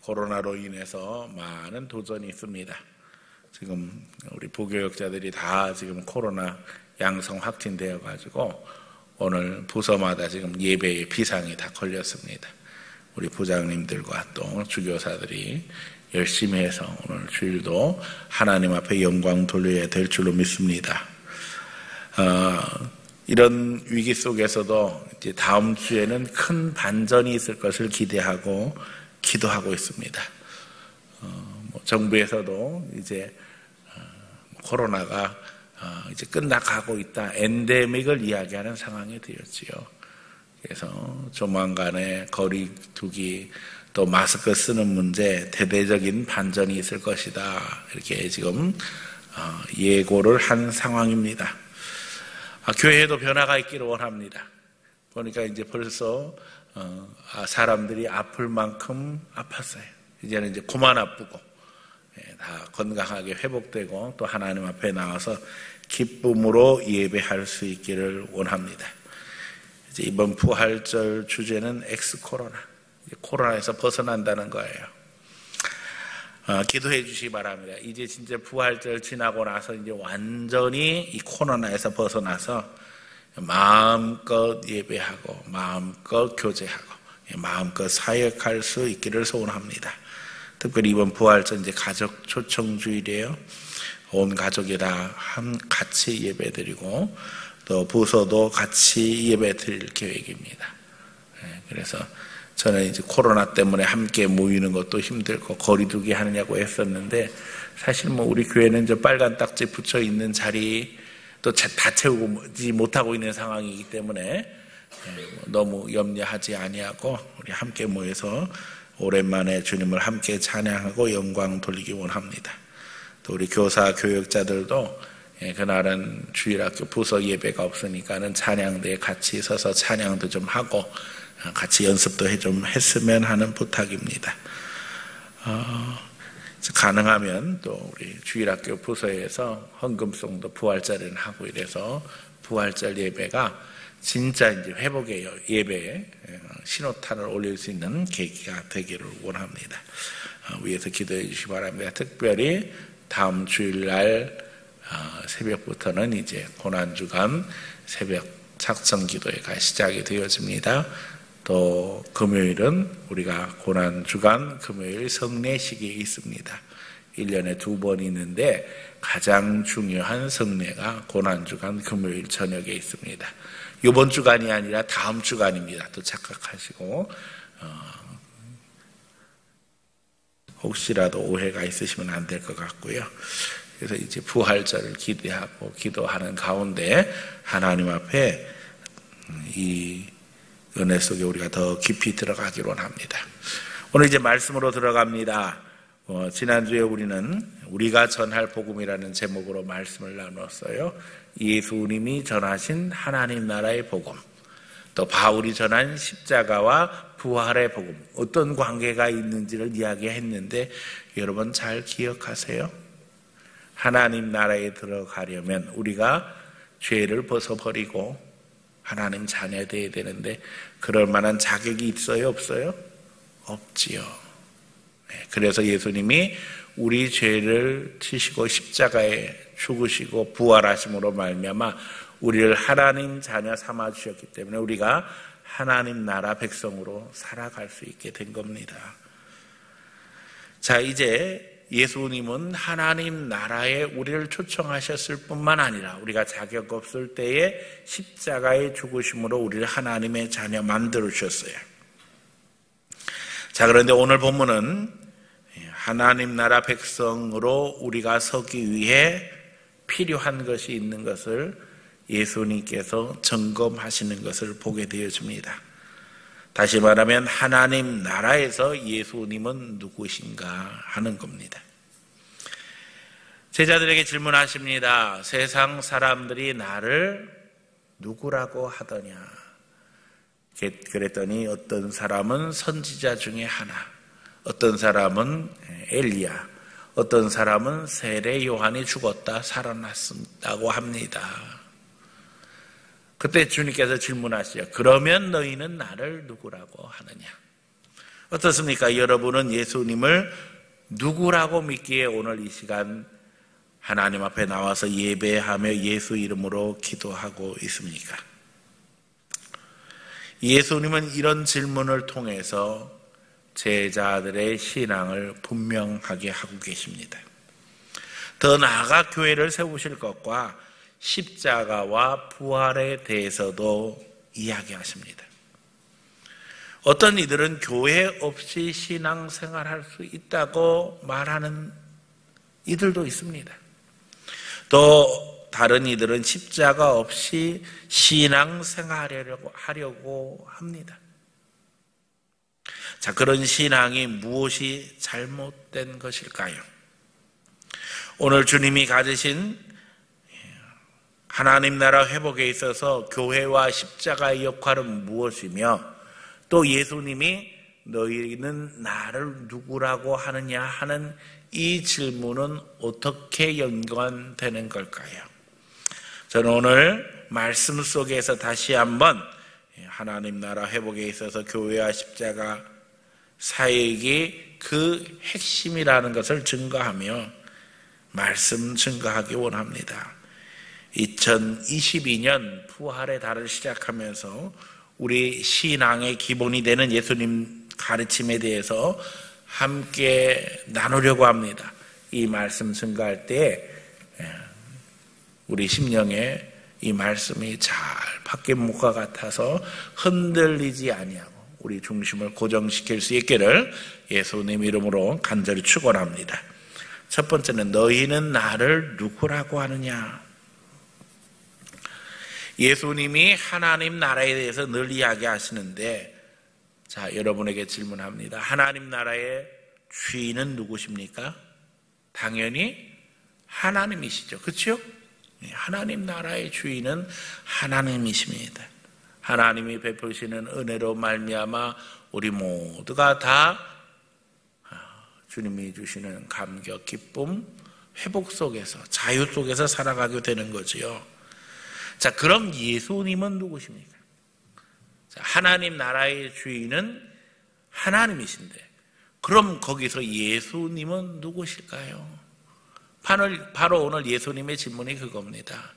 코로나로 인해서 많은 도전이 있습니다. 지금 우리 부교역자들이 다 지금 코로나 양성 확진되어 가지고 오늘 부서마다 지금 예배의 비상이 다 걸렸습니다. 우리 부장님들과 또 주교사들이 열심히 해서 오늘 주일도 하나님 앞에 영광 돌려야 될 줄로 믿습니다. 이런 위기 속에서도 이제 다음 주에는 큰 반전이 있을 것을 기대하고 기도하고 있습니다. 정부에서도 이제 코로나가 이제 끝나가고 있다, 엔데믹을 이야기하는 상황이 되었지요. 그래서 조만간에 거리 두기 또 마스크 쓰는 문제 대대적인 반전이 있을 것이다, 이렇게 지금 예고를 한 상황입니다. 교회에도 변화가 있기를 원합니다. 보니까 이제 벌써 사람들이 아플 만큼 아팠어요. 이제는 이제 그만 아프고 다 건강하게 회복되고 또 하나님 앞에 나와서 기쁨으로 예배할 수 있기를 원합니다. 이제 이번 부활절 주제는 엑스코로나, 코로나에서 벗어난다는 거예요. 기도해 주시기 바랍니다. 이제 진짜 부활절 지나고 나서 이제 완전히 이 코로나에서 벗어나서 마음껏 예배하고 마음껏 교제하고 마음껏 사역할 수 있기를 소원합니다. 특별히 이번 부활절 이제 가족 초청 주일이에요. 온 가족이 다 같이 예배드리고 또 부서도 같이 예배드릴 계획입니다. 그래서 저는 이제 코로나 때문에 함께 모이는 것도 힘들고 거리두기 하느냐고 했었는데, 사실 뭐 우리 교회는 이제 빨간 딱지 붙여 있는 자리 또 다 채우지 못하고 있는 상황이기 때문에 너무 염려하지 아니하고 우리 함께 모여서 오랜만에 주님을 함께 찬양하고 영광 돌리기 원합니다. 또 우리 교사 교역자들도 그날은 주일학교 부서 예배가 없으니까는 찬양대에 같이 서서 찬양도 좀 하고 같이 연습도 좀 했으면 하는 부탁입니다. 가능하면 또 우리 주일학교 부서에서 헌금송도 부활절에는 하고 이래서 부활절 예배가 진짜 이제 회복의 예배에 신호탄을 올릴 수 있는 계기가 되기를 원합니다. 위에서 기도해 주시기 바랍니다. 특별히 다음 주일날 새벽부터는 이제 고난주간 새벽 작성 기도회가 시작이 되어집니다. 또 금요일은 우리가 고난주간 금요일 성례식이 있습니다. 1년에 2번 있는데 가장 중요한 성례가 고난주간 금요일 저녁에 있습니다. 이번 주간이 아니라 다음 주간입니다. 또 착각하시고 혹시라도 오해가 있으시면 안 될 것 같고요. 그래서 이제 부활절을 기대하고 기도하는 가운데 하나님 앞에 이 은혜 속에 우리가 더 깊이 들어가기로 합니다. 오늘 이제 말씀으로 들어갑니다. 지난주에 우리가 전할 복음이라는 제목으로 말씀을 나눴어요. 예수님이 전하신 하나님 나라의 복음, 또 바울이 전한 십자가와 부활의 복음, 어떤 관계가 있는지를 이야기했는데 여러분 잘 기억하세요? 하나님 나라에 들어가려면 우리가 죄를 벗어버리고 하나님 자녀 되어야 되는데 그럴 만한 자격이 있어요? 없어요? 없지요. 그래서 예수님이 우리 죄를 지시고 십자가에 죽으시고 부활하심으로 말미암아 우리를 하나님 자녀 삼아 주셨기 때문에 우리가 하나님 나라 백성으로 살아갈 수 있게 된 겁니다. 자, 이제 예수님은 하나님 나라에 우리를 초청하셨을 뿐만 아니라 우리가 자격 없을 때에 십자가의 죽으심으로 우리를 하나님의 자녀 만들어 주셨어요. 자, 그런데 오늘 본문은 하나님 나라 백성으로 우리가 서기 위해 필요한 것이 있는 것을 예수님께서 점검하시는 것을 보게 되어집니다. 다시 말하면 하나님 나라에서 예수님은 누구신가 하는 겁니다. 제자들에게 질문하십니다. 세상 사람들이 나를 누구라고 하더냐? 그랬더니 어떤 사람은 선지자 중에 하나, 어떤 사람은 엘리야, 어떤 사람은 세례 요한이 죽었다 살아났다고 합니다. 그때 주님께서 질문하시죠. 그러면 너희는 나를 누구라고 하느냐? 어떻습니까? 여러분은 예수님을 누구라고 믿기에 오늘 이 시간 하나님 앞에 나와서 예배하며 예수 이름으로 기도하고 있습니까? 예수님은 이런 질문을 통해서 제자들의 신앙을 분명하게 하고 계십니다. 더 나아가 교회를 세우실 것과 십자가와 부활에 대해서도 이야기하십니다. 어떤 이들은 교회 없이 신앙생활할 수 있다고 말하는 이들도 있습니다. 또 다른 이들은 십자가 없이 신앙생활하려고 합니다. 자, 그런 신앙이 무엇이 잘못된 것일까요? 오늘 주님이 가지신 하나님 나라 회복에 있어서 교회와 십자가의 역할은 무엇이며 또 예수님이 너희는 나를 누구라고 하느냐 하는 이 질문은 어떻게 연관되는 걸까요? 저는 오늘 말씀 속에서 다시 한번 하나님 나라 회복에 있어서 교회와 십자가 사역이 그 핵심이라는 것을 증거하며 말씀 증거하기 원합니다. 2022년 부활의 달을 시작하면서 우리 신앙의 기본이 되는 예수님 가르침에 대해서 함께 나누려고 합니다. 이 말씀 증거할 때 우리 심령에 이 말씀이 잘 박힌 목과 같아서 흔들리지 아니하고 우리 중심을 고정시킬 수 있기를 예수님 이름으로 간절히 축원합니다. 첫 번째는 너희는 나를 누구라고 하느냐? 예수님이 하나님 나라에 대해서 늘 이야기하시는데, 자, 여러분에게 질문합니다. 하나님 나라의 주인은 누구십니까? 당연히 하나님이시죠. 그렇죠? 하나님 나라의 주인은 하나님이십니다. 하나님이 베푸시는 은혜로 말미암아 우리 모두가 다 주님이 주시는 감격, 기쁨, 회복 속에서, 자유 속에서 살아가게 되는 거지요. 자, 그럼 예수님은 누구십니까? 자, 하나님 나라의 주인은 하나님이신데, 그럼 거기서 예수님은 누구실까요? 바로 오늘 예수님의 질문이 그겁니다.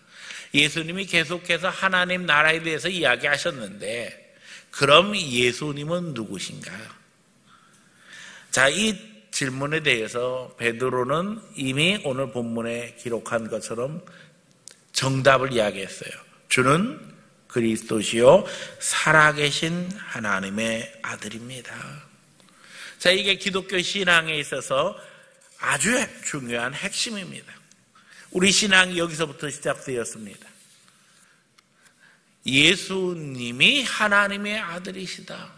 예수님이 계속해서 하나님 나라에 대해서 이야기하셨는데, 그럼 예수님은 누구신가요? 자, 이 질문에 대해서 베드로는 이미 오늘 본문에 기록한 것처럼 정답을 이야기했어요. 주는 그리스도시요 살아계신 하나님의 아들입니다. 자, 이게 기독교 신앙에 있어서 아주 중요한 핵심입니다. 우리 신앙이 여기서부터 시작되었습니다. 예수님이 하나님의 아들이시다,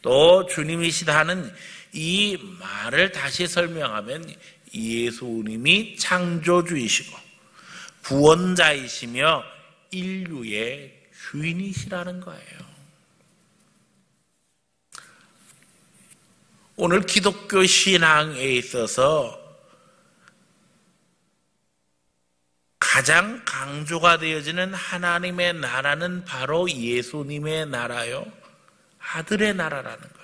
또 주님이시다 하는 이 말을 다시 설명하면 예수님이 창조주이시고 구원자이시며 인류의 주인이시라는 거예요. 오늘 기독교 신앙에 있어서 가장 강조가 되어지는 하나님의 나라는 바로 예수님의 나라요, 아들의 나라라는 거예요.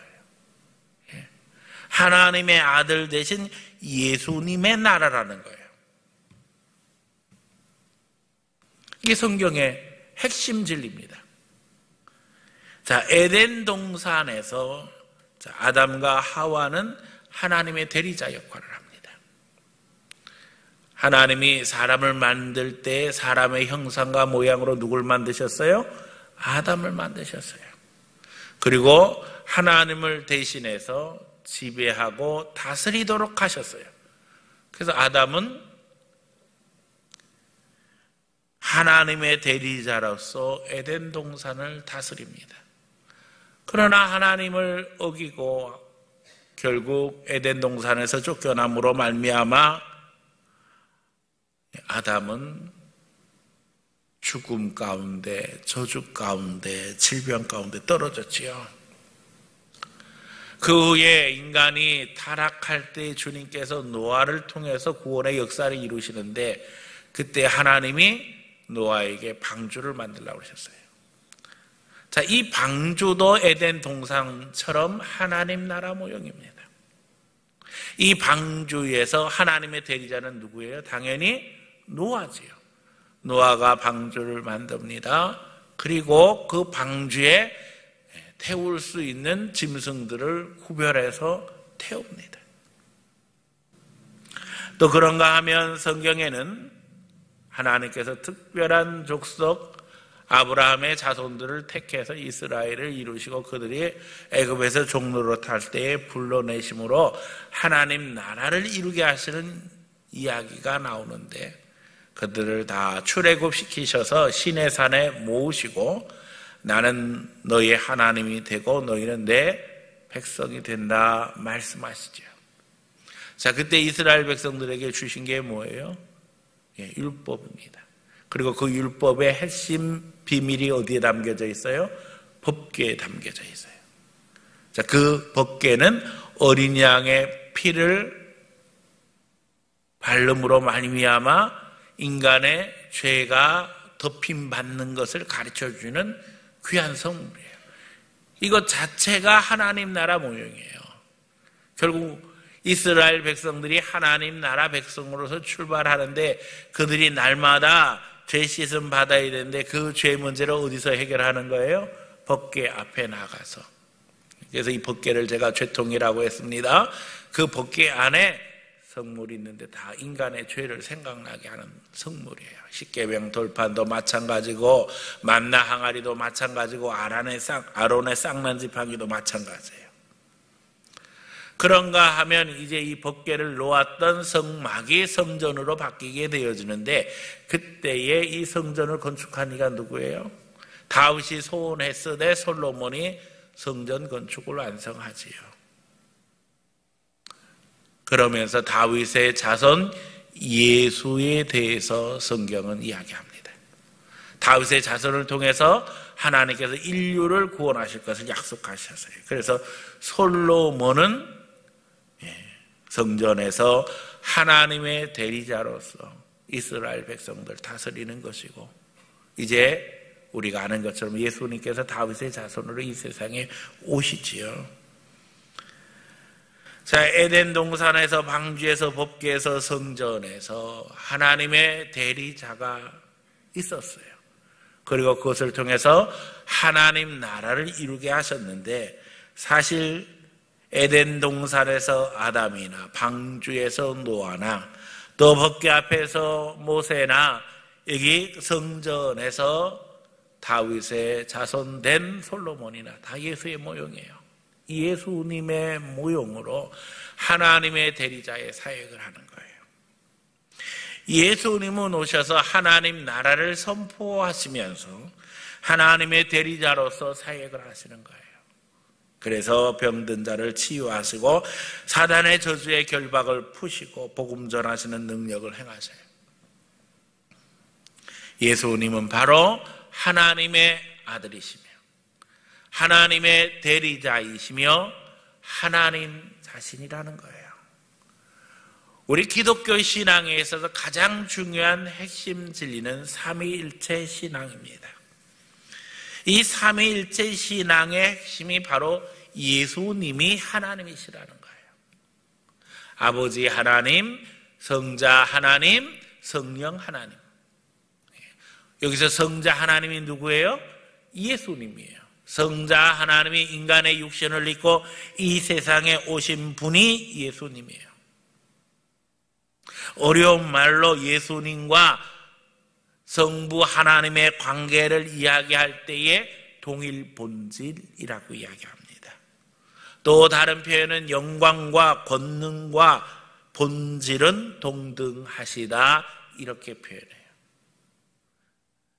하나님의 아들 대신 예수님의 나라라는 거예요. 이게 성경의 핵심 진리입니다. 자, 에덴 동산에서 아담과 하와는 하나님의 대리자 역할을 합니다. 하나님이 사람을 만들 때 사람의 형상과 모양으로 누굴 만드셨어요? 아담을 만드셨어요. 그리고 하나님을 대신해서 지배하고 다스리도록 하셨어요. 그래서 아담은 하나님의 대리자로서 에덴 동산을 다스립니다. 그러나 하나님을 어기고 결국 에덴 동산에서 쫓겨남으로 말미암아 아담은 죽음 가운데, 저주 가운데, 질병 가운데 떨어졌지요. 그 후에 인간이 타락할 때 주님께서 노아를 통해서 구원의 역사를 이루시는데, 그때 하나님이 노아에게 방주를 만들라고 하셨어요. 자, 이 방주도 에덴 동산처럼 하나님 나라 모형입니다. 이 방주에서 하나님의 대리자는 누구예요? 당연히 노아지요. 노아가 방주를 만듭니다. 그리고 그 방주에 태울 수 있는 짐승들을 구별해서 태웁니다. 또 그런가 하면 성경에는 하나님께서 특별한 족속 아브라함의 자손들을 택해서 이스라엘을 이루시고 그들이 애굽에서 종로로 탈 때에 불러내심으로 하나님 나라를 이루게 하시는 이야기가 나오는데, 그들을 다 출애굽시키셔서 시내산에 모으시고 나는 너희의 하나님이 되고 너희는 내 백성이 된다 말씀하시죠. 자, 그때 이스라엘 백성들에게 주신 게 뭐예요? 율법입니다. 그리고 그 율법의 핵심 비밀이 어디에 담겨져 있어요? 법궤에 담겨져 있어요. 자, 그 법궤는 어린 양의 피를 바름으로 말미암아 인간의 죄가 덮임받는 것을 가르쳐주는 귀한 성물이에요. 이것 자체가 하나님 나라 모형이에요. 결국 이스라엘 백성들이 하나님 나라 백성으로서 출발하는데 그들이 날마다 죄 씻음 받아야 되는데 그 죄 문제를 어디서 해결하는 거예요? 법궤 앞에 나가서. 그래서 이 법궤를 제가 죄통이라고 했습니다. 그 법궤 안에 성물이 있는데 다 인간의 죄를 생각나게 하는 성물이에요. 십계명 돌판도 마찬가지고 만나 항아리도 마찬가지고 아론의 쌍난 지팡이도 마찬가지예요. 그런가 하면 이제 이 법궤를 놓았던 성막이 성전으로 바뀌게 되어지는데, 그때에 이 성전을 건축한 이가 누구예요? 다윗이 소원했으되 솔로몬이 성전 건축을 완성하지요. 그러면서 다윗의 자손 예수에 대해서 성경은 이야기합니다. 다윗의 자손을 통해서 하나님께서 인류를 구원하실 것을 약속하셨어요. 그래서 솔로몬은 성전에서 하나님의 대리자로서 이스라엘 백성들 다스리는 것이고, 이제 우리가 아는 것처럼 예수님께서 다윗의 자손으로 이 세상에 오시지요. 자, 에덴 동산에서 방주에서 법궤에서 성전에서 하나님의 대리자가 있었어요. 그리고 그것을 통해서 하나님 나라를 이루게 하셨는데, 사실 에덴 동산에서 아담이나 방주에서 노아나 또 법궤 앞에서 모세나 여기 성전에서 다윗의 자손된 솔로몬이나 다 예수의 모형이에요. 예수님의 모형으로 하나님의 대리자의 사역을 하는 거예요. 예수님은 오셔서 하나님 나라를 선포하시면서 하나님의 대리자로서 사역을 하시는 거예요. 그래서 병든 자를 치유하시고 사단의 저주의 결박을 푸시고 복음 전하시는 능력을 행하세요. 예수님은 바로 하나님의 아들이시며 하나님의 대리자이시며 하나님 자신이라는 거예요. 우리 기독교 신앙에 있어서 가장 중요한 핵심 진리는 삼위일체 신앙입니다. 이 삼위일체 신앙의 핵심이 바로 예수님이 하나님이시라는 거예요. 아버지 하나님, 성자 하나님, 성령 하나님. 여기서 성자 하나님이 누구예요? 예수님이에요. 성자 하나님이 인간의 육신을 입고 이 세상에 오신 분이 예수님이에요. 어려운 말로 예수님과 성부 하나님의 관계를 이야기할 때에 동일 본질이라고 이야기합니다. 또 다른 표현은 영광과 권능과 본질은 동등하시다 이렇게 표현해요.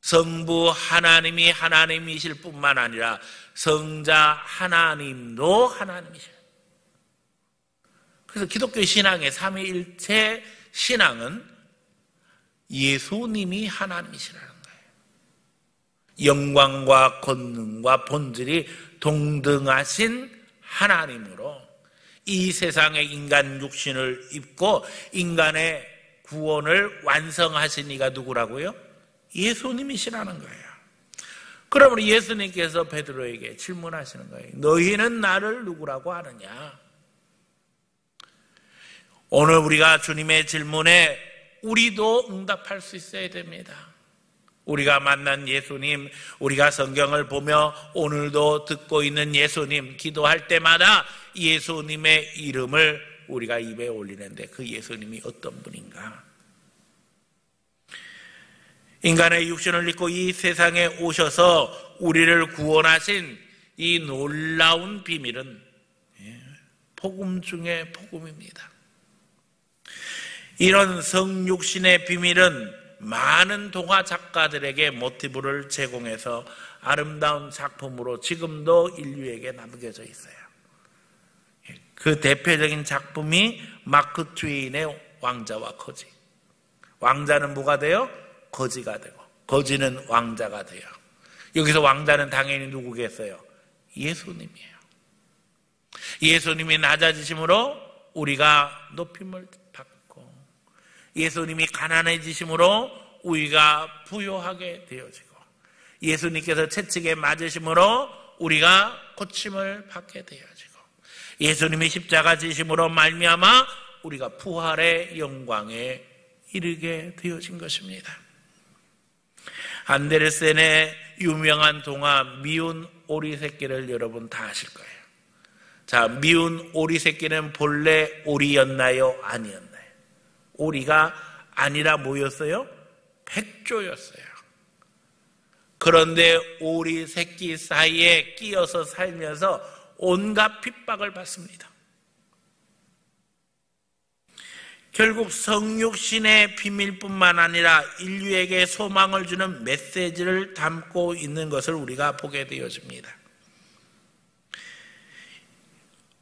성부 하나님이 하나님이실 뿐만 아니라 성자 하나님도 하나님이셔요. 그래서 기독교 신앙의 삼위일체 신앙은 예수님이 하나님이시라는 거예요. 영광과 권능과 본질이 동등하신 하나님으로 이 세상에 인간 육신을 입고 인간의 구원을 완성하신 이가 누구라고요? 예수님이시라는 거예요. 그러므로 예수님께서 베드로에게 질문하시는 거예요. 너희는 나를 누구라고 하느냐? 오늘 우리가 주님의 질문에 우리도 응답할 수 있어야 됩니다. 우리가 만난 예수님, 우리가 성경을 보며 오늘도 듣고 있는 예수님, 기도할 때마다 예수님의 이름을 우리가 입에 올리는데 그 예수님이 어떤 분인가? 인간의 육신을 입고 이 세상에 오셔서 우리를 구원하신 이 놀라운 비밀은 복음 중에 복음입니다. 이런 성육신의 비밀은 많은 동화 작가들에게 모티브를 제공해서 아름다운 작품으로 지금도 인류에게 남겨져 있어요. 그 대표적인 작품이 마크 트웨인의 왕자와 거지. 왕자는 뭐가 돼요? 거지가 되고, 거지는 왕자가 돼요. 여기서 왕자는 당연히 누구겠어요? 예수님이에요. 예수님이 낮아지심으로 우리가 높임을 받고, 예수님이 가난해지심으로 우리가 부요하게 되어지고, 예수님께서 채찍에 맞으심으로 우리가 고침을 받게 되어지고, 예수님이 십자가 지심으로 말미암아 우리가 부활의 영광에 이르게 되어진 것입니다. 안데르센의 유명한 동화 미운 오리 새끼를 여러분 다 아실 거예요. 자, 미운 오리 새끼는 본래 오리였나요? 아니었나요? 오리가 아니라 뭐였어요? 백조였어요. 그런데 오리 새끼 사이에 끼어서 살면서 온갖 핍박을 받습니다. 결국 성육신의 비밀뿐만 아니라 인류에게 소망을 주는 메시지를 담고 있는 것을 우리가 보게 되어집니다.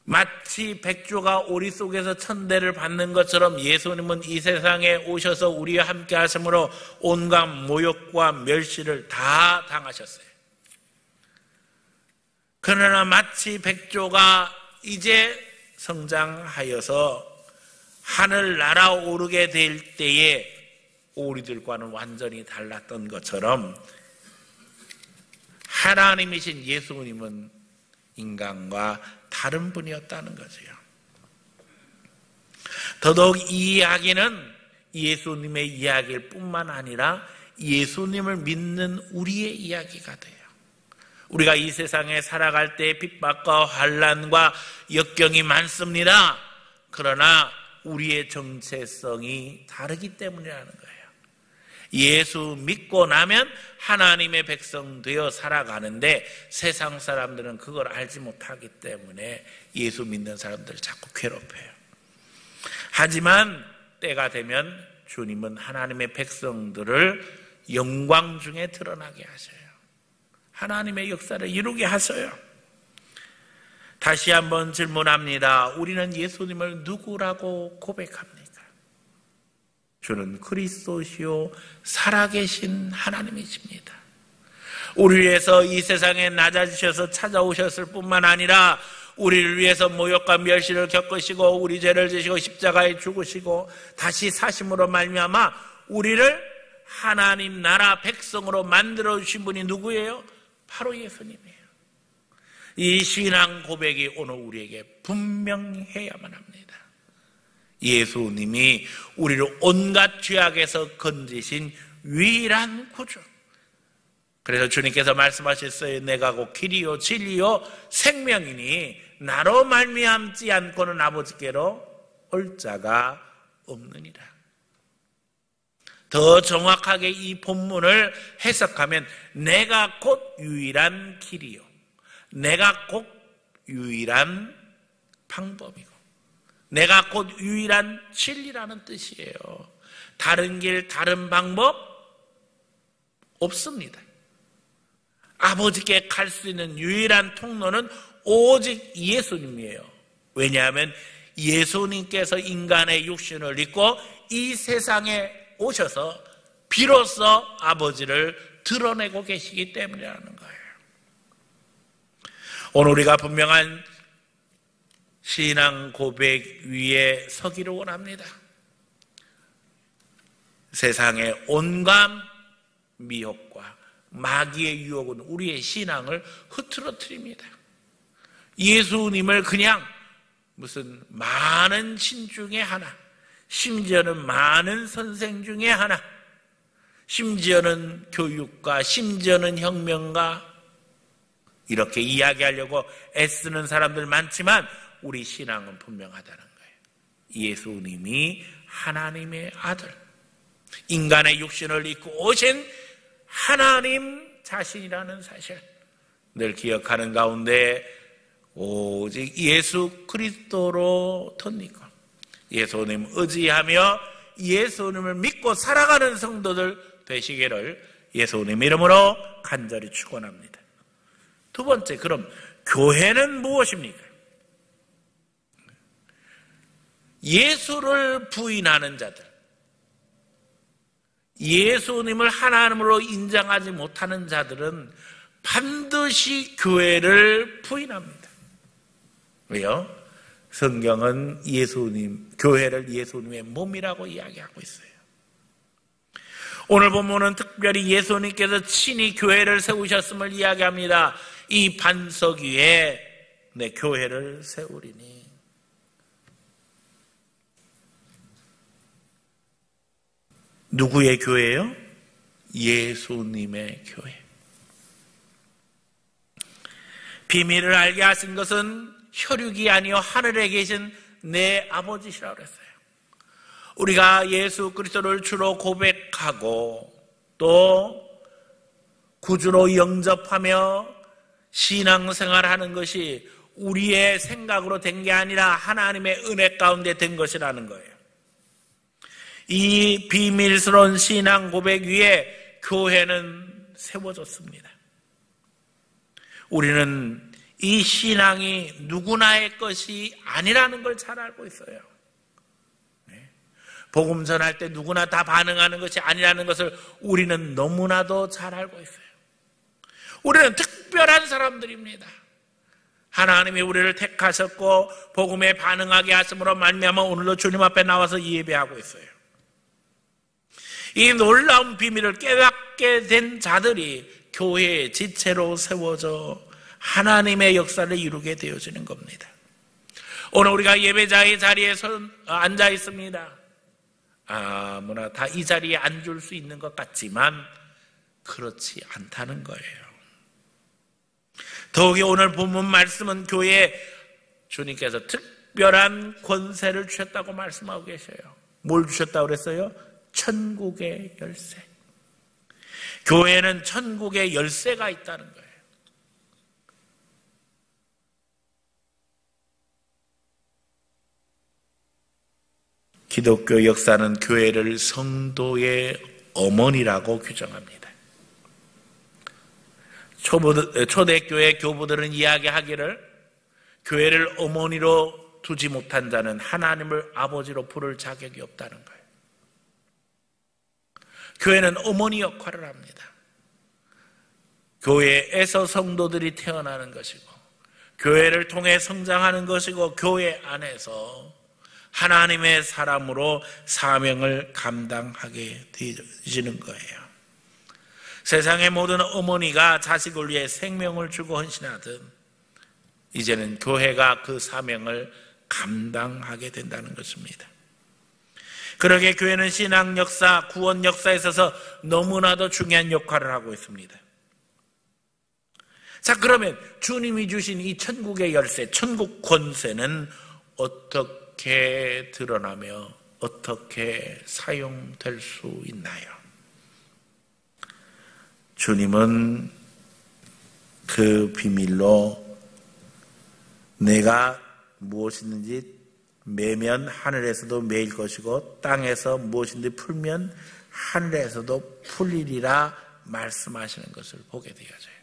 마치 백조가 오리 속에서 천대를 받는 것처럼 예수님은 이 세상에 오셔서 우리와 함께 하심으로 온갖 모욕과 멸시를 다 당하셨어요. 그러나 마치 백조가 이제 성장하여서 하늘 날아오르게 될 때에 오리들과는 완전히 달랐던 것처럼 하나님이신 예수님은 인간과 다른 분이었다는 거지요. 더더욱 이 이야기는 예수님의 이야기일 뿐만 아니라 예수님을 믿는 우리의 이야기가 돼요. 우리가 이 세상에 살아갈 때 핍박과 환난과 역경이 많습니다. 그러나 우리의 정체성이 다르기 때문이라는 거예요. 예수 믿고 나면 하나님의 백성 되어 살아가는데 세상 사람들은 그걸 알지 못하기 때문에 예수 믿는 사람들을 자꾸 괴롭혀요. 하지만 때가 되면 주님은 하나님의 백성들을 영광 중에 드러나게 하셔요. 하나님의 역사를 이루게 하셔요. 다시 한번 질문합니다. 우리는 예수님을 누구라고 고백합니까? 주는 그리스도시요 살아계신 하나님이십니다. 우리를 위해서 이 세상에 낮아지셔서 찾아오셨을 뿐만 아니라 우리를 위해서 모욕과 멸시를 겪으시고 우리 죄를 지시고 십자가에 죽으시고 다시 사심으로 말미암아 우리를 하나님 나라 백성으로 만들어 주신 분이 누구예요? 바로 예수님이에요. 이 신앙 고백이 오늘 우리에게 분명해야만 합니다. 예수님이 우리를 온갖 죄악에서 건지신 유일한 구주. 그래서 주님께서 말씀하셨어요. 내가 곧 길이요 진리요 생명이니 나로 말미암지 않고는 아버지께로 올 자가 없느니라. 더 정확하게 이 본문을 해석하면 내가 곧 유일한 길이요 내가 곧 유일한 방법이고 내가 곧 유일한 진리라는 뜻이에요. 다른 길, 다른 방법 없습니다. 아버지께 갈 수 있는 유일한 통로는 오직 예수님이에요. 왜냐하면 예수님께서 인간의 육신을 입고 이 세상에 오셔서 비로소 아버지를 드러내고 계시기 때문이라는 거예요. 오늘 우리가 분명한 신앙 고백 위에 서기를 원합니다. 세상의 온갖 미혹과 마귀의 유혹은 우리의 신앙을 흐트러뜨립니다. 예수님을 그냥 무슨 많은 신 중에 하나, 심지어는 많은 선생 중에 하나, 심지어는 교육가, 심지어는 혁명가, 이렇게 이야기하려고 애쓰는 사람들 많지만 우리 신앙은 분명하다는 거예요. 예수님이 하나님의 아들, 인간의 육신을 입고 오신 하나님 자신이라는 사실 늘 기억하는 가운데 오직 예수 그리스도로 덧니고 예수님 의지하며 예수님을 믿고 살아가는 성도들 되시기를 예수님 이름으로 간절히 축원합니다. 두 번째, 그럼 교회는 무엇입니까? 예수를 부인하는 자들, 예수님을 하나님으로 인정하지 못하는 자들은 반드시 교회를 부인합니다. 왜요? 성경은 교회를 예수님의 몸이라고 이야기하고 있어요. 오늘 본문은 특별히 예수님께서 친히 교회를 세우셨음을 이야기합니다. 이 반석 위에 내 교회를 세우리니. 누구의 교회요? 예수님의 교회. 비밀을 알게 하신 것은 혈육이 아니요 하늘에 계신 내 아버지시라고 그랬어요. 우리가 예수 그리스도를 주로 고백하고 또 구주로 영접하며 신앙생활하는 것이 우리의 생각으로 된 게 아니라 하나님의 은혜 가운데 된 것이라는 거예요. 이 비밀스러운 신앙 고백 위에 교회는 세워졌습니다. 우리는 이 신앙이 누구나의 것이 아니라는 걸 잘 알고 있어요. 복음 전할 때 누구나 다 반응하는 것이 아니라는 것을 우리는 너무나도 잘 알고 있어요. 우리는 특별한 사람들입니다. 하나님이 우리를 택하셨고 복음에 반응하게 하심으로 말미암아 오늘도 주님 앞에 나와서 예배하고 있어요. 이 놀라운 비밀을 깨닫게 된 자들이 교회의 지체로 세워져 하나님의 역사를 이루게 되어지는 겁니다. 오늘 우리가 예배자의 자리에 앉아 있습니다. 아무나 다 이 자리에 앉을 수 있는 것 같지만 그렇지 않다는 거예요. 더욱이 오늘 본문 말씀은 교회에 주님께서 특별한 권세를 주셨다고 말씀하고 계셔요. 뭘 주셨다고 그랬어요? 천국의 열쇠. 교회는 천국의 열쇠가 있다는 거예요. 기독교 역사는 교회를 성도의 어머니라고 규정합니다. 초대교회 교부들은 이야기하기를 교회를 어머니로 두지 못한 자는 하나님을 아버지로 부를 자격이 없다는 거예요. 교회는 어머니 역할을 합니다. 교회에서 성도들이 태어나는 것이고 교회를 통해 성장하는 것이고 교회 안에서 하나님의 사람으로 사명을 감당하게 되어지는 거예요. 세상의 모든 어머니가 자식을 위해 생명을 주고 헌신하듯 이제는 교회가 그 사명을 감당하게 된다는 것입니다. 그러게 교회는 신앙 역사, 구원 역사에 있어서 너무나도 중요한 역할을 하고 있습니다. 자, 그러면 주님이 주신 이 천국의 열쇠, 천국 권세는 어떻게 드러나며 어떻게 사용될 수 있나요? 주님은 그 비밀로 내가 무엇이든지 매면 하늘에서도 매일 것이고 땅에서 무엇인지 풀면 하늘에서도 풀리리라 말씀하시는 것을 보게 되어져요.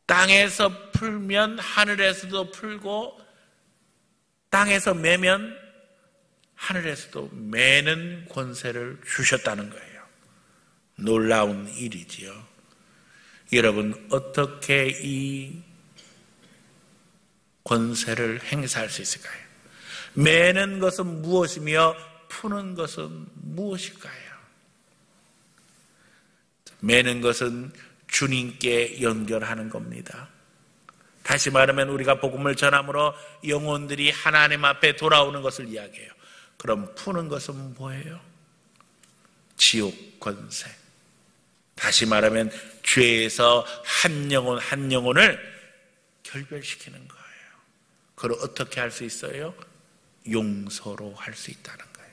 땅에서 풀면 하늘에서도 풀고 땅에서 매면 하늘에서도 매는 권세를 주셨다는 거예요. 놀라운 일이지요. 여러분, 어떻게 이 권세를 행사할 수 있을까요? 매는 것은 무엇이며 푸는 것은 무엇일까요? 매는 것은 주님께 연결하는 겁니다. 다시 말하면 우리가 복음을 전함으로 영혼들이 하나님 앞에 돌아오는 것을 이야기해요. 그럼 푸는 것은 뭐예요? 지옥 권세. 다시 말하면 죄에서 한 영혼을 결별시키는 거예요. 그걸 어떻게 할 수 있어요? 용서로 할 수 있다는 거예요.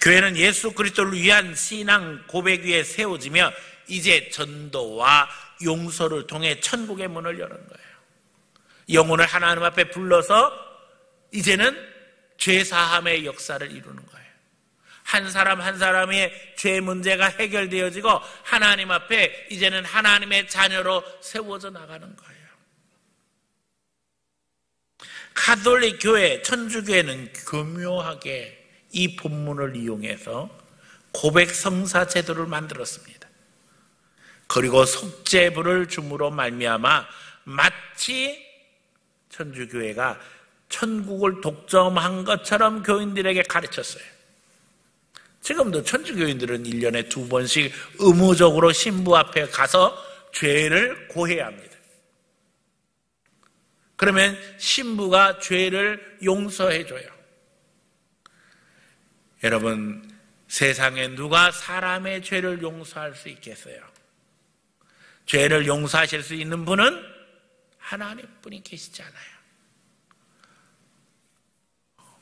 교회는 예수 그리스도를 위한 신앙 고백 위에 세워지며 이제 전도와 용서를 통해 천국의 문을 여는 거예요. 영혼을 하나님 앞에 불러서 이제는 죄사함의 역사를 이루는 거예요. 한 사람 한 사람의 죄 문제가 해결되어지고 하나님 앞에 이제는 하나님의 자녀로 세워져 나가는 거예요. 가톨릭 교회, 천주교회는 교묘하게 이 본문을 이용해서 고백 성사 제도를 만들었습니다. 그리고 속죄부를 줌으로 말미암아 마치 천주교회가 천국을 독점한 것처럼 교인들에게 가르쳤어요. 지금도 천주교인들은 1년에 2번씩 의무적으로 신부 앞에 가서 죄를 고해야 합니다. 그러면 신부가 죄를 용서해줘요. 여러분, 세상에 누가 사람의 죄를 용서할 수 있겠어요? 죄를 용서하실 수 있는 분은 하나님뿐이 계시지 않아요.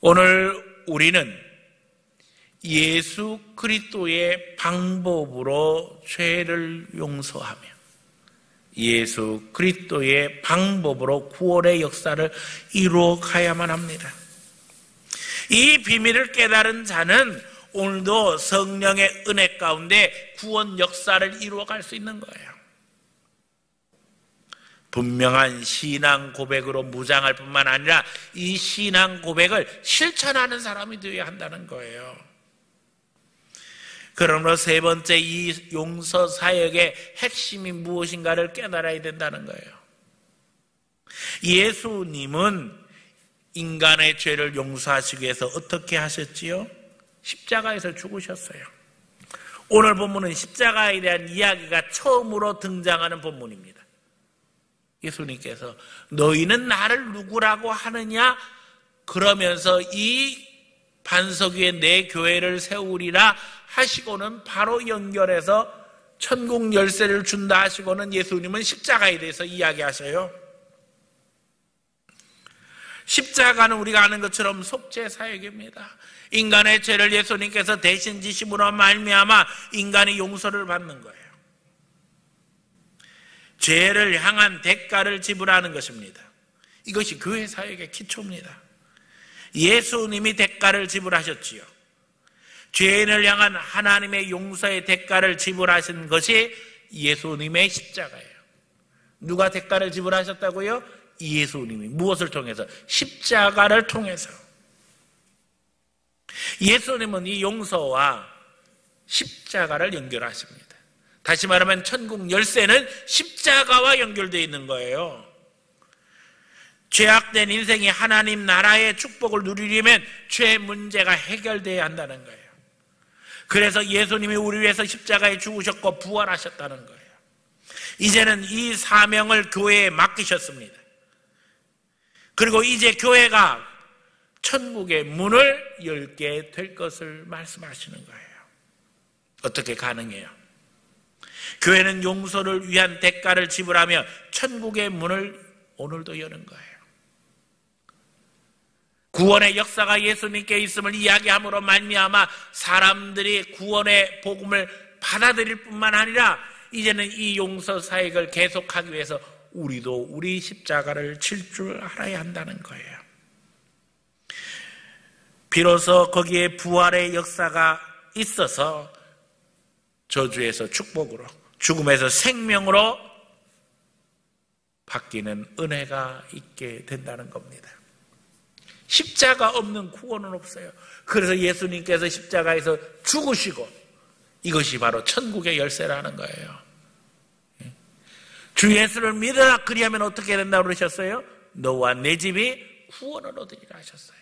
오늘 우리는 예수 그리스도의 방법으로 죄를 용서하며 예수 그리스도의 방법으로 구원의 역사를 이루어 가야만 합니다. 이 비밀을 깨달은 자는 오늘도 성령의 은혜 가운데 구원 역사를 이루어 갈 수 있는 거예요. 분명한 신앙 고백으로 무장할 뿐만 아니라 이 신앙 고백을 실천하는 사람이 되어야 한다는 거예요. 그러므로 세 번째, 이 용서 사역의 핵심이 무엇인가를 깨달아야 된다는 거예요. 예수님은 인간의 죄를 용서하시기 위해서 어떻게 하셨지요? 십자가에서 죽으셨어요. 오늘 본문은 십자가에 대한 이야기가 처음으로 등장하는 본문입니다. 예수님께서 너희는 나를 누구라고 하느냐? 그러면서 이 반석 위에 내 교회를 세우리라 하시고는 바로 연결해서 천국 열쇠를 준다 하시고는 예수님은 십자가에 대해서 이야기하셔요. 십자가는 우리가 아는 것처럼 속죄 사역입니다. 인간의 죄를 예수님께서 대신 지심으로 말미암아 인간이 용서를 받는 거예요. 죄를 향한 대가를 지불하는 것입니다. 이것이 교회 사역의 기초입니다. 예수님이 대가를 지불하셨지요. 죄인을 향한 하나님의 용서의 대가를 지불하신 것이 예수님의 십자가예요. 누가 대가를 지불하셨다고요? 예수님이. 무엇을 통해서? 십자가를 통해서. 예수님은 이 용서와 십자가를 연결하십니다. 다시 말하면 천국 열쇠는 십자가와 연결되어 있는 거예요. 죄악된 인생이 하나님 나라의 축복을 누리려면 죄 문제가 해결돼야 한다는 거예요. 그래서 예수님이 우리 위해서 십자가에 죽으셨고 부활하셨다는 거예요. 이제는 이 사명을 교회에 맡기셨습니다. 그리고 이제 교회가 천국의 문을 열게 될 것을 말씀하시는 거예요. 어떻게 가능해요? 교회는 용서를 위한 대가를 지불하며 천국의 문을 오늘도 여는 거예요. 구원의 역사가 예수님께 있음을 이야기함으로 말미암아 사람들이 구원의 복음을 받아들일 뿐만 아니라 이제는 이 용서 사역을 계속하기 위해서 우리도 우리 십자가를 칠 줄 알아야 한다는 거예요. 비로소 거기에 부활의 역사가 있어서 저주에서 축복으로, 죽음에서 생명으로 바뀌는 은혜가 있게 된다는 겁니다. 십자가 없는 구원은 없어요. 그래서 예수님께서 십자가에서 죽으시고 이것이 바로 천국의 열쇠라는 거예요. 주 예수를 믿으라 그리하면 어떻게 된다고 그러셨어요? 너와 내 집이 구원을 얻으리라 하셨어요.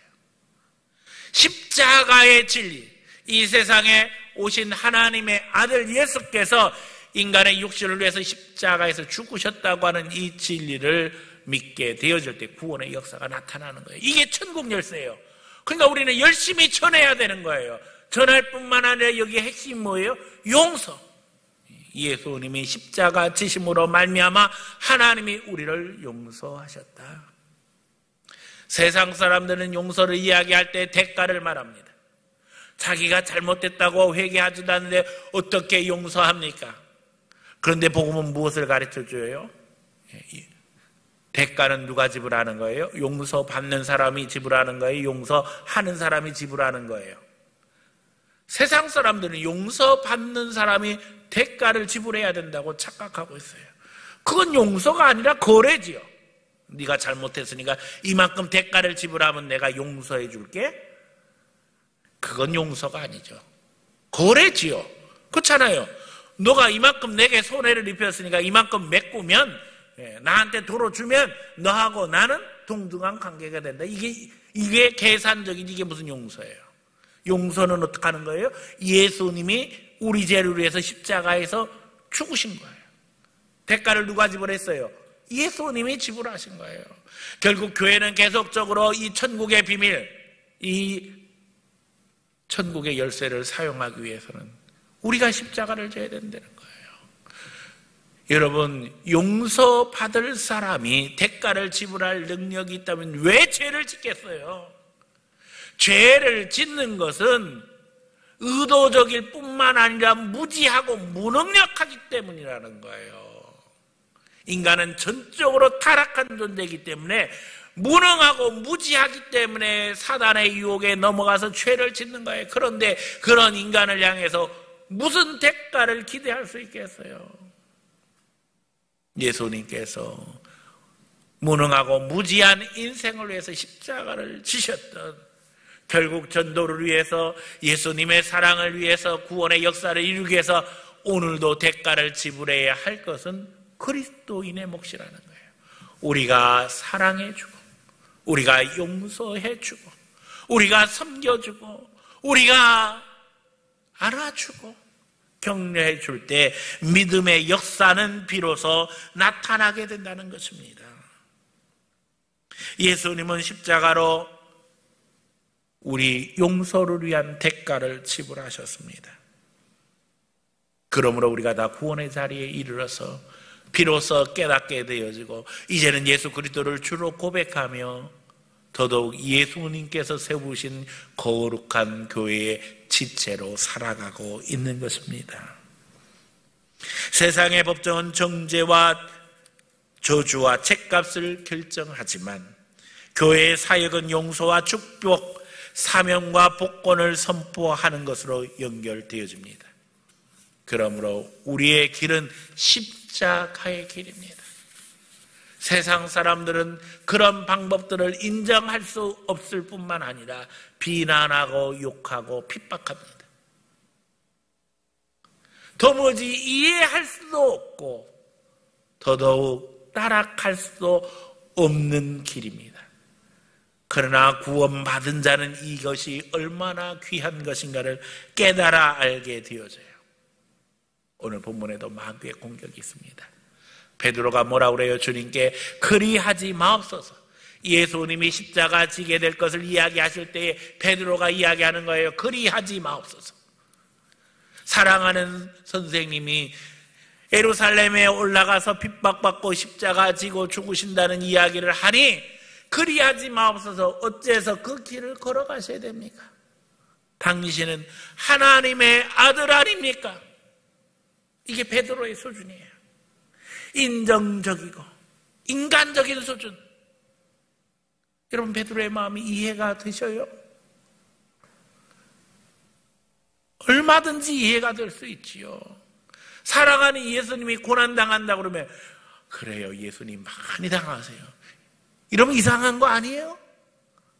십자가의 진리, 이 세상에 오신 하나님의 아들 예수께서 인간의 육신을 위해서 십자가에서 죽으셨다고 하는 이 진리를 믿게 되어질 때 구원의 역사가 나타나는 거예요. 이게 천국 열쇠예요. 그러니까 우리는 열심히 전해야 되는 거예요. 전할 뿐만 아니라 여기에 핵심이 뭐예요? 용서. 예수님이 십자가 지심으로 말미암아 하나님이 우리를 용서하셨다. 세상 사람들은 용서를 이야기할 때 대가를 말합니다. 자기가 잘못됐다고 회개하지도 않는데 어떻게 용서합니까? 그런데 복음은 무엇을 가르쳐줘요? 대가는 누가 지불하는 거예요? 용서받는 사람이 지불하는 거예요? 용서하는 사람이 지불하는 거예요? 세상 사람들은 용서받는 사람이 대가를 지불해야 된다고 착각하고 있어요. 그건 용서가 아니라 거래지요. 네가 잘못했으니까 이만큼 대가를 지불하면 내가 용서해 줄게. 그건 용서가 아니죠. 거래지요. 그렇잖아요. 너가 이만큼 내게 손해를 입혔으니까 이만큼 메꾸면 나한테 도로 주면 너하고 나는 동등한 관계가 된다. 이게 계산적인, 이게 무슨 용서예요? 용서는 어떻게 하는 거예요? 예수님이 우리 죄를 위해서 십자가에서 죽으신 거예요. 대가를 누가 지불했어요? 예수님이 지불하신 거예요. 결국 교회는 계속적으로 이 천국의 비밀, 이 천국의 열쇠를 사용하기 위해서는 우리가 십자가를 져야 된다는 거예요. 여러분, 용서받을 사람이 대가를 지불할 능력이 있다면 왜 죄를 짓겠어요? 죄를 짓는 것은 의도적일 뿐만 아니라 무지하고 무능력하기 때문이라는 거예요. 인간은 전적으로 타락한 존재이기 때문에 무능하고 무지하기 때문에 사단의 유혹에 넘어가서 죄를 짓는 거예요. 그런데 그런 인간을 향해서 무슨 대가를 기대할 수 있겠어요? 예수님께서 무능하고 무지한 인생을 위해서 십자가를 지셨던, 결국 전도를 위해서, 예수님의 사랑을 위해서, 구원의 역사를 이루기 위해서 오늘도 대가를 지불해야 할 것은 그리스도인의 몫이라는 거예요. 우리가 사랑해주고, 우리가 용서해주고, 우리가 섬겨주고, 우리가 안아주고 격려해줄 때 믿음의 역사는 비로소 나타나게 된다는 것입니다. 예수님은 십자가로 우리 용서를 위한 대가를 지불하셨습니다. 그러므로 우리가 다 구원의 자리에 이르러서 비로소 깨닫게 되어지고 이제는 예수 그리스도를 주로 고백하며 더더욱 예수님께서 세우신 거룩한 교회의 지체로 살아가고 있는 것입니다. 세상의 법정은 정죄와 저주와 책값을 결정하지만 교회의 사역은 용서와 축복, 사명과 복권을 선포하는 것으로 연결되어집니다. 그러므로 우리의 길은 십자가의 길입니다. 세상 사람들은 그런 방법들을 인정할 수 없을 뿐만 아니라 비난하고 욕하고 핍박합니다. 도무지 이해할 수도 없고 더더욱 따라갈 수도 없는 길입니다. 그러나 구원받은 자는 이것이 얼마나 귀한 것인가를 깨달아 알게 되어져요. 오늘 본문에도 마귀의 공격이 있습니다. 베드로가 뭐라고 그래요? 주님께 그리하지 마옵소서. 예수님이 십자가 지게 될 것을 이야기하실 때에 베드로가 이야기하는 거예요. 그리하지 마옵소서. 사랑하는 선생님이 예루살렘에 올라가서 핍박받고 십자가 지고 죽으신다는 이야기를 하니 그리하지 마옵소서. 어째서 그 길을 걸어가셔야 됩니까? 당신은 하나님의 아들 아닙니까? 이게 베드로의 수준이에요. 인정적이고 인간적인 수준. 여러분, 베드로의 마음이 이해가 되셔요? 얼마든지 이해가 될 수 있지요. 사랑하는 예수님이 고난당한다 그러면 그래요, 예수님 많이 당하세요. 이러면 이상한 거 아니에요?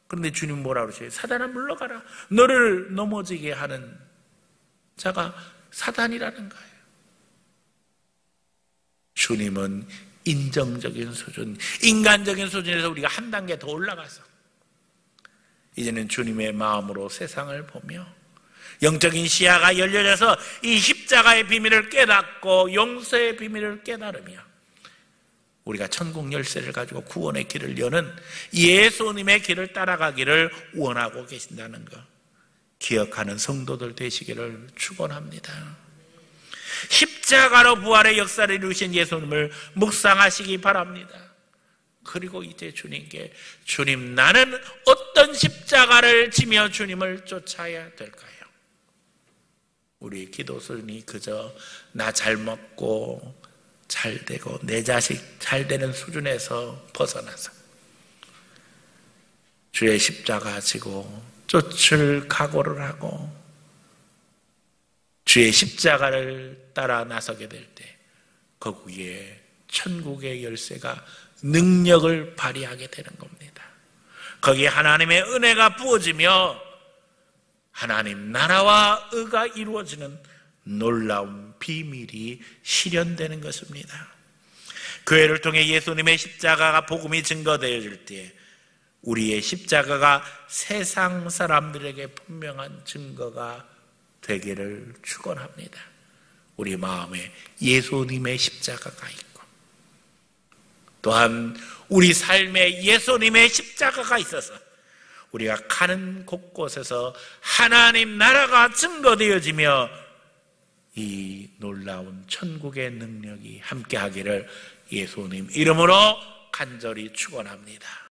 그런데 주님 뭐라 그러세요? 사단아 물러가라. 너를 넘어지게 하는 자가 사단이라는 거예요. 주님은 인정적인 수준, 인간적인 수준에서 우리가 한 단계 더 올라가서 이제는 주님의 마음으로 세상을 보며 영적인 시야가 열려져서 이 십자가의 비밀을 깨닫고 용서의 비밀을 깨달으며 우리가 천국 열쇠를 가지고 구원의 길을 여는 예수님의 길을 따라가기를 원하고 계신다는 것 기억하는 성도들 되시기를 축원합니다. 십자가로 부활의 역사를 이루신 예수님을 묵상하시기 바랍니다. 그리고 이제 주님께 주님 나는 어떤 십자가를 지며 주님을 쫓아야 될까요? 우리 기도순이 그저 나 잘 먹고 잘 되고 내 자식 잘 되는 수준에서 벗어나서 주의 십자가 지고 쫓을 각오를 하고 주의 십자가를 따라 나서게 될 때 거기에 천국의 열쇠가 능력을 발휘하게 되는 겁니다. 거기에 하나님의 은혜가 부어지며 하나님 나라와 의가 이루어지는 놀라운 비밀이 실현되는 것입니다. 교회를 통해 예수님의 십자가가 복음이 증거되어질 때 우리의 십자가가 세상 사람들에게 분명한 증거가 되기를 축원합니다. 우리 마음에 예수님의 십자가가 있고 또한 우리 삶에 예수님의 십자가가 있어서 우리가 가는 곳곳에서 하나님 나라가 증거되어지며 이 놀라운 천국의 능력이 함께하기를 예수님 이름으로 간절히 축원합니다.